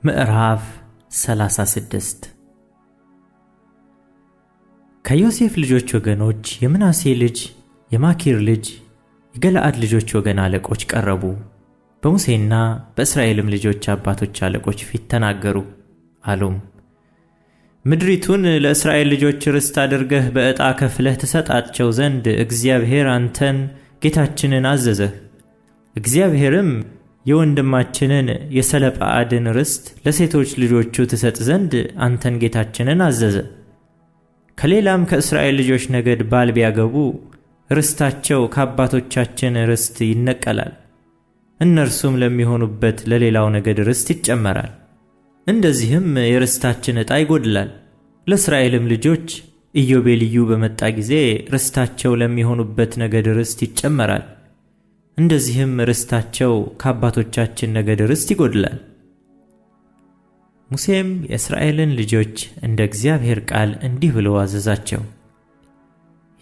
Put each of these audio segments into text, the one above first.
ምዕራፍ 36 ከዮሴፍ ልጆች ወገኖች የምናሴ ልጅ የማኪር ልጅ የገለዓድ ልጆች ወገን አለቆች ቀረቡ፣ በሙሴና በእስራኤልም ልጆች አባቶች አለቆች ፊት ተናገሩ። አሉም፣ ምድሪቱን ለእስራኤል ልጆች ርስት አድርገህ በዕጣ ከፍለህ ትሰጣቸው ዘንድ እግዚአብሔር አንተን ጌታችንን አዘዘህ። እግዚአብሔርም የወንድማችንን የሰለጰዓድን ርስት ለሴቶች ልጆቹ ትሰጥ ዘንድ አንተን ጌታችንን አዘዘ። ከሌላም ከእስራኤል ልጆች ነገድ ባል ቢያገቡ ርስታቸው ከአባቶቻችን ርስት ይነቀላል፣ እነርሱም ለሚሆኑበት ለሌላው ነገድ ርስት ይጨመራል። እንደዚህም የርስታችን ዕጣ ይጎድላል። ለእስራኤልም ልጆች ኢዮቤልዩ በመጣ ጊዜ ርስታቸው ለሚሆኑበት ነገድ ርስት ይጨመራል። እንደዚህም ርስታቸው ከአባቶቻችን ነገድ ርስት ይጎድላል። ሙሴም የእስራኤልን ልጆች እንደ እግዚአብሔር ቃል እንዲህ ብሎ አዘዛቸው።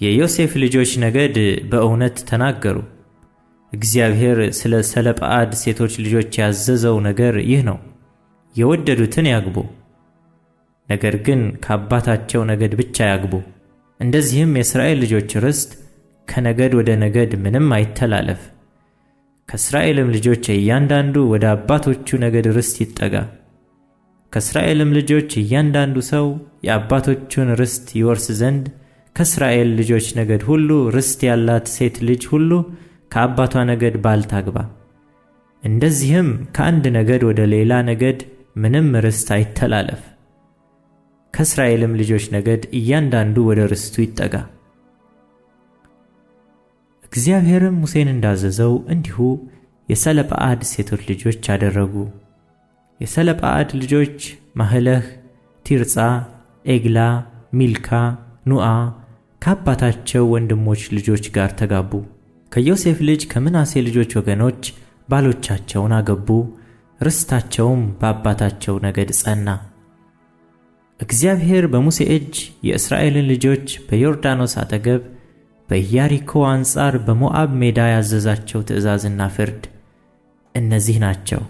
የዮሴፍ ልጆች ነገድ በእውነት ተናገሩ። እግዚአብሔር ስለ ሰለጰዓድ ሴቶች ልጆች ያዘዘው ነገር ይህ ነው፣ የወደዱትን ያግቡ፣ ነገር ግን ከአባታቸው ነገድ ብቻ ያግቡ። እንደዚህም የእስራኤል ልጆች ርስት ከነገድ ወደ ነገድ ምንም አይተላለፍ። ከእስራኤልም ልጆች እያንዳንዱ ወደ አባቶቹ ነገድ ርስት ይጠጋ። ከእስራኤልም ልጆች እያንዳንዱ ሰው የአባቶቹን ርስት ይወርስ ዘንድ ከእስራኤል ልጆች ነገድ ሁሉ ርስት ያላት ሴት ልጅ ሁሉ ከአባቷ ነገድ ባል ታግባ። እንደዚህም ከአንድ ነገድ ወደ ሌላ ነገድ ምንም ርስት አይተላለፍ። ከእስራኤልም ልጆች ነገድ እያንዳንዱ ወደ ርስቱ ይጠጋ። እግዚአብሔርም ሙሴን እንዳዘዘው እንዲሁ የሰለጰዓድ ሴቶች ልጆች አደረጉ። የሰለጰዓድ ልጆች ማህለህ፣ ቲርጻ፣ ኤግላ፣ ሚልካ፣ ኑዓ ከአባታቸው ወንድሞች ልጆች ጋር ተጋቡ። ከዮሴፍ ልጅ ከምናሴ ልጆች ወገኖች ባሎቻቸውን አገቡ። ርስታቸውም በአባታቸው ነገድ ጸና። እግዚአብሔር በሙሴ እጅ የእስራኤልን ልጆች በዮርዳኖስ አጠገብ በኢያሪኮ አንጻር በሞዓብ ሜዳ ያዘዛቸው ትእዛዝና ፍርድ እነዚህ ናቸው።